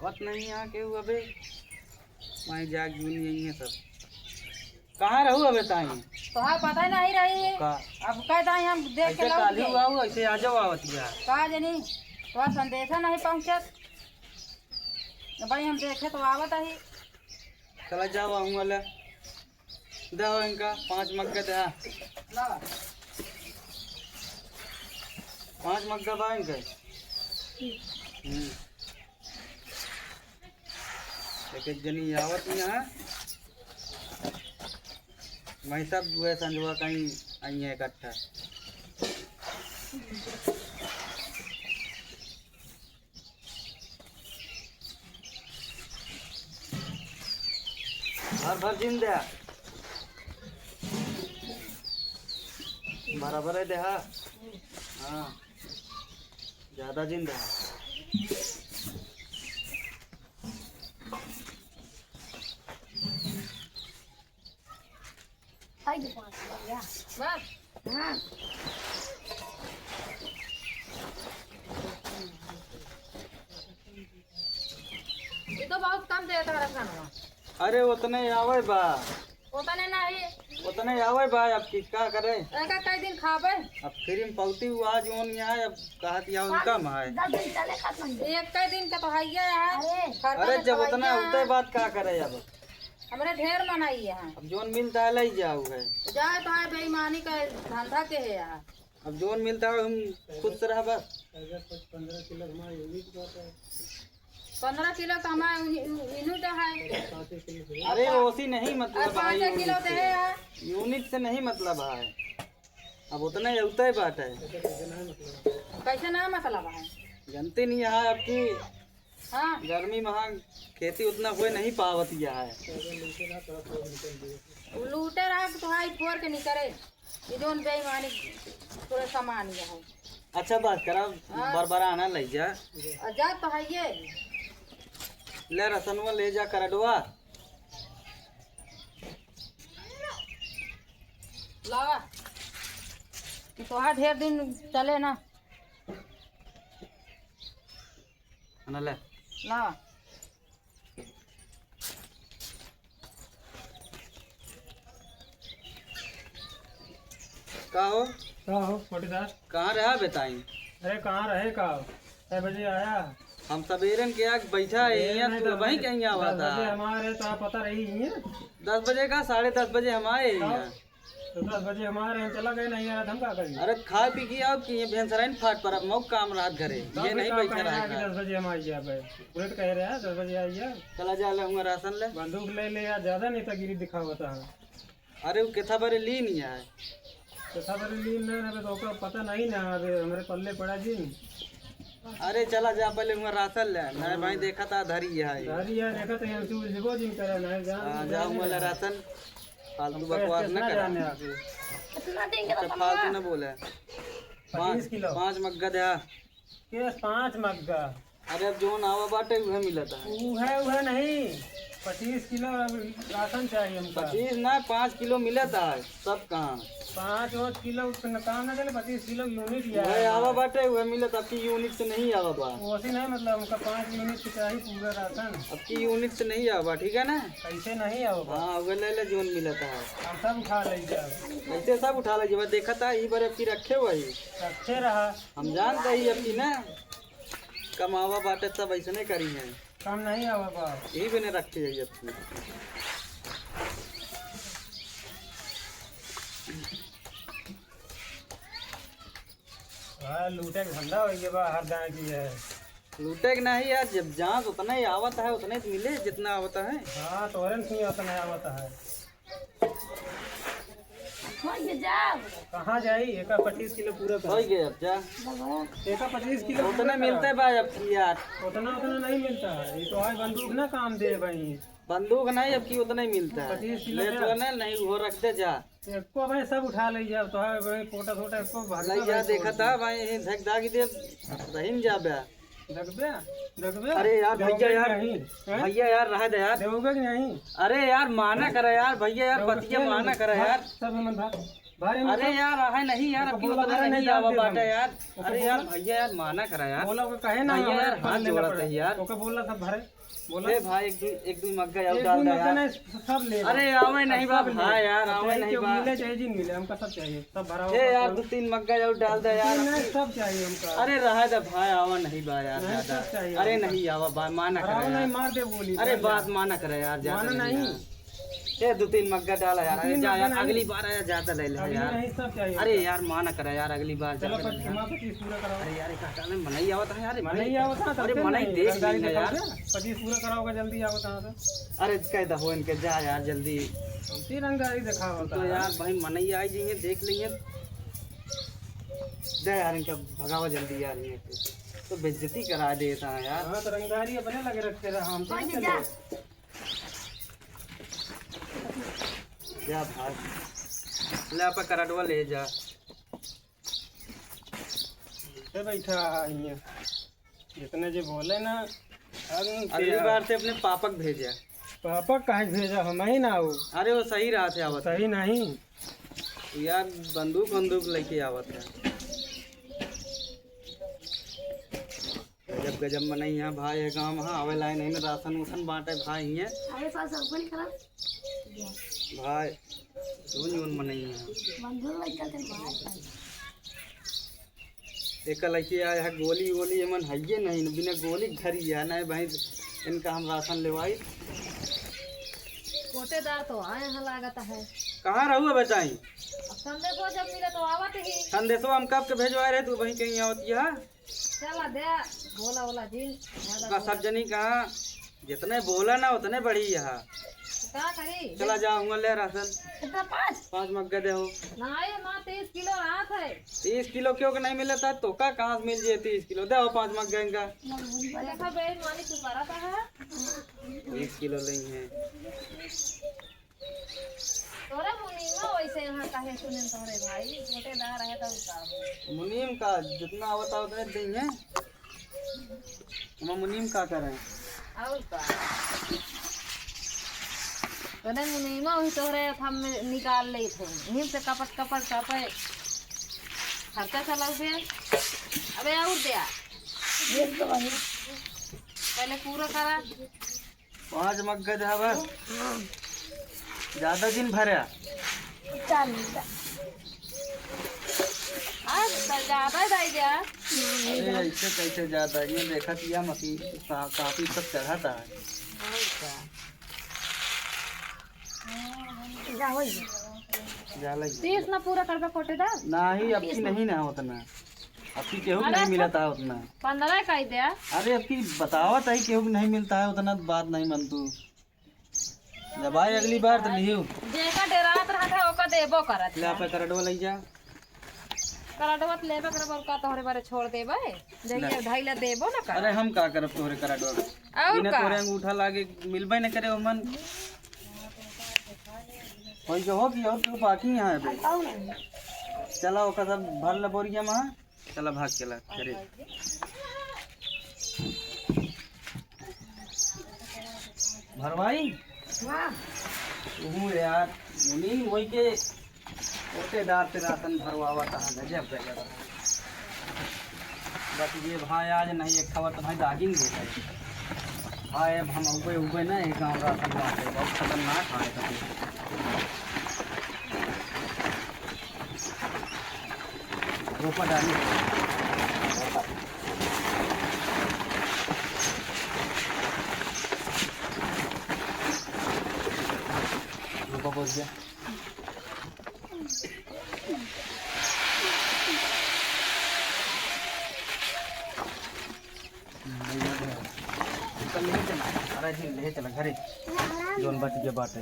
आवत नहीं यहाँ के अबे मैं जाग जून यही है सब। कहाँ रहू अबे ताई? तो हाँ पता नहीं रही का अब कहता है हम देख के ऐसे लौट काली गए। हुआ हुआ ऐसे आ जाओ आवत यार। कहा जनी तो संदेशा नहीं पहुँचत तो भाई हम देखे तो आवत ही। चला जाओ आऊँ वाला दो इनका 5 मग्गा दे। ला 5 मग्गा बा इनका। एक जनी आवत यहाँ मैं सब हुए संजवा कहीं आई है इकट्ठा। भर भर जिंदा बराबर है देहा। हाँ ज्यादा जिंदा बस हाँ ये तो बहुत कम देता रखना। अरे उतने आवे बा उतने नहीं उतने आवे बा अब की क्या करे। एका कई दिन खाबे अब फिर में पलती हुआ जो यहाँ अब कहत या उनका है। एक कई दिन का तो है यार। अरे जब उतना होते बात क्या करे अब हमरे ढेर मनाई है। अब जोन मिलता है ले जाओ है। जाए तो है बेईमानी का धंधा के है यार। अब जोन मिलता है हम खुद से रह बस। 15 किलो तो हमारे यूनिट है। अरे ओसी नहीं मतलब भाई 5 किलो तो है यार। यूनिट से नहीं मतलब है। अब उतना ही होता है बात है। कैसे ना मतलब है जनते नहीं है आपकी हाँ। गर्मी महा खेती उतना हुए नहीं पावत है। लूटे रहा तो हाई फोर के नहीं करे ये जोन बेईमानी पूरे सामान ये है। अच्छा बात करा बरबरा आना ले जा। जा तो है ये ले रसनवा ले जा करडवा ला तो हाँ ढेर दिन चले ना ले ला। का हो पटीदार कहाँ रहा बेताई? अरे कहाँ रहे का 6 बजे आया। हम सवेरन के आग बैठा है यहाँ तो वहीं कहीं आवा 10 था। बजे हमारे तो पता रही है 10 बजे का 10:30 बजे हम आए यहाँ। तो 10 बजे हमारे यहाँ चला गए नहीं यार हम क्या करेंगे। अरे खा पी के आओ कि ये भेंसराइन फाट पर अब मौक काम रात घरे ये नहीं बैठा रहा। 10 बजे हम आइए बुलेट कह रहे हैं 10 बजे आइए। चला जा ले राशन ले बंदूक ले ले यार ज्यादा नहीं तो गिरी दिखा होता है। अरे वो केथा बारे ली नहीं है। तो सब लीन नहीं तो ओकरा पता नहीं ना अबे हमारे पल्ले पड़ा जी। अरे चला जा पहले वहाँ राशन ले नहीं भाई देखा था धरी है। गाड़ी यार देखा तो हम तू जिगो जिन करे ना जान जाऊँ वाला राशन फालतू बकवास न कर। जाने आके अच्छा फालतू न बोले। 25 किलो 5 मग्गा दे। केस 5 मग्गा। अरे अब जोन आवा बाटे वह मिलता है। वह नहीं 25 किलो राशन चाहिए हमको। 25 ना 5 किलो मिलता है सब कहाँ 5 किलो कहाँ ना चले 25 किलो यूनिट वह आवा बाटे वह मिलता। अब की यूनिट से नहीं आवा बा। वैसे नहीं मतलब हमका 5 यूनिट चाहिए पूरा राशन। अब की यूनिट से नहीं आवा ठीक है ना। कैसे नहीं आओ हाँ वह ले ले जोन मिलता है हम सब उठा लीजिए अब। ऐसे सब उठा लीजिए। वह देखा था ये बार अब की रखे वही अच्छे रहा हम जानते ही अब की ना कमावा बाटे सब ऐसे नहीं करी है। कम नहीं आओ बा यही बने रखे है अब की। लूटे का धंधा हो गया बा हर दाएँ की है। लूटे के नहीं यार जब जहाँ उतना ही आवता है उतने तो मिले जितना आवता है। हाँ तो औरन नहीं होता नहीं होता है। कहाँ जाई एक 25 किलो पूरा हो गए अब जा एक 25 किलो उतना मिलता है भाई अब की यार। उतना नहीं मिलता है। ये तो है बंदूक ना काम दे भाई। बंदूक नहीं अब की उतना ही मिलता है। 25 किलो ले तो नहीं वो रख दे जा एको भाई सब उठा लीजिए अब तो है भाई पोटा छोटा इसको नहीं जा देखा था भाई धक दागी दे रहीम जा बे देखबे अरे यार भैया यार नहीं भैया यार रह दे यार देओगे कि नहीं। अरे यार माना करे यार भैया यार बतिया माना करे यार सब हम भारी में अरे यार है नहीं यार, तो अभी बोला उतना मेरा नहीं नहीं आवा डाल दे बाटा हम। यार। तो अरे बोला- यार भैया यार माना करा यार। बोला को कहे ना भैया यार, हमारे हाथ लेना जोड़ा पड़े। था यार। ओके बोला था भरे बोला ए भाई एक दो मग्गा यार एक डाल दिन दे मत यार। देना, सब ले लो। अरे आवे नहीं बा सब ले लो। भाई यार, आवे चाहे नहीं क्यों बा। मिले चाहे जिन मिले हमका सब चाहिए, सब भरा ए यार हुआ 2-3 मग्गा यार डाल दे यार। नहीं, सब चाहिए हमका। अरे रहा दे भाई, आवा नहीं बा यार नहीं, ज्यादा। सब चाहिए अरे हमका। नहीं आवा बा, माना भराओ करा नहीं, यार। मार दे बोली। अरे बात माना करे यार, ज्यादा माना नहीं। यार। ए 2-3 मग्गा डाला यार। अरे 2-3 जा यार, मग्गा नहीं। अगली बार आया ज्यादा ले ले अभी यार। नहीं, सब चाहिए। अरे यार माना करा यार, अगली बार चलो ज्यादा ले ले यार। 25 पूरा कराओ। अरे यार एक हटा में मनाई आवत है यार। नहीं आवता था, अरे तब मनाई नहीं, देख रंगदारी लेंगे दिखाओ यार। दे। 25 पूरा कराओगे जल्दी आवता था। अरे कहता हो इनके जा यार जल्दी। फिर रंगदारी दिखाओ तो यार भाई मनई आई जाइए, देख लेंगे। जा यार इनका भगावा जल्दी यार, ये तो बेइज्जती करा देता है यार। हाँ, तो रंगदारी अपने लगे रखते रहे, हम तो नहीं चले। जा भाई ले आप करडवा ले जा। ये बैठा है ये। जितने जो बोले ना अगली बार से अपने पापक भेजा। पापा काहे भेजा, हम ही ना हो। अरे वो सही रहा थे आवत सही नहीं। यार, बंदूक लेके आवत है। जब गजब में नहीं है भाई, है गाँव में आवे लाए नहीं ना, राशन उसन बांटे भाई है भाई। यून में नहीं है। एक लड़की आया है, गोली एमन है नहीं, बिना गोली घरी है नहीं भाई। इनका हम राशन लेवाई। कोटेदार तो आए हैं लागत है। कहाँ रहू बताई? अब संदेशो जब मिले तो आवत ही। संदेशो हम कब के भेजवाए रहे, तू वहीं कहीं आवती है। चला दे बोला जिन का सब जनी कहा जितने बोला ना उतने बढ़ी यहाँ। का करी चला जाऊंगा ले राशन। कितना 5 मग्गा दे हो। नहीं मां 30 किलो रात है। 30 किलो क्यों के नहीं मिला था तो का कहाँ से मिल जाए 30 किलो दे हो 5 मग्गा इनका। देखा बेन मानी तू करता है 20 किलो नहीं है। तोरे मुनीमा वैसे यहाँ काहे सुने तोरे भाई कोटेदार है तब का मुनीम का जितना आवता उतने देंगे। हम मुनीम का करें और का तोरे मुनीमा वही तोरे हम निकाल ले थे हिम से कपट कापे खर्चा चला पे अबे और दिया पहले पूरा करा 5 मग्गा दे बस। ज्यादा दिन भरा आज ज्यादा दे दिया। अरे ऐसे कैसे ज्यादा, ये देखा किया मशीन काफी सब चढ़ा था। जाला 30 ना पूरा करबा कोटेदार नहीं, अब की नहीं ना उतना, अब की केहू नहीं मिला था उतना। 15 का ही दिया। अरे अब की बतावत है केहू नहीं मिलता है उतना, बात नहीं मन तू। जब आए अगली बार तो लियो जेका डेरात रहत है ओका देबो करत ले आप करडवा ले जा। करडवत लेबे करब और का तोहरे बारे छोड़ देबे जइए धइला देबो ना कर। अरे हम का करब तोहरे करडवा, और बिना का तोरे अंगूठा लागे मिलबे न करे मन। कोई जो हो कि और तू बाकी यहाँ है। चला ओका सब भर ले बोरिया में। चला भाग चला करे भरवाई यार। मुनी वही के कोटेदार से राशन भरवावा था गजब गजब। बस ये भाई आज नहीं एक खबर तो भाई दागिन देता भाई। अब हम उबे ना एक गाँव राशन बांटे बहुत खतरनाक आए थे। रोपा डाली रोपा बोल गया। ले चला, अरे ले चला घरे जोन बच गया बाटे।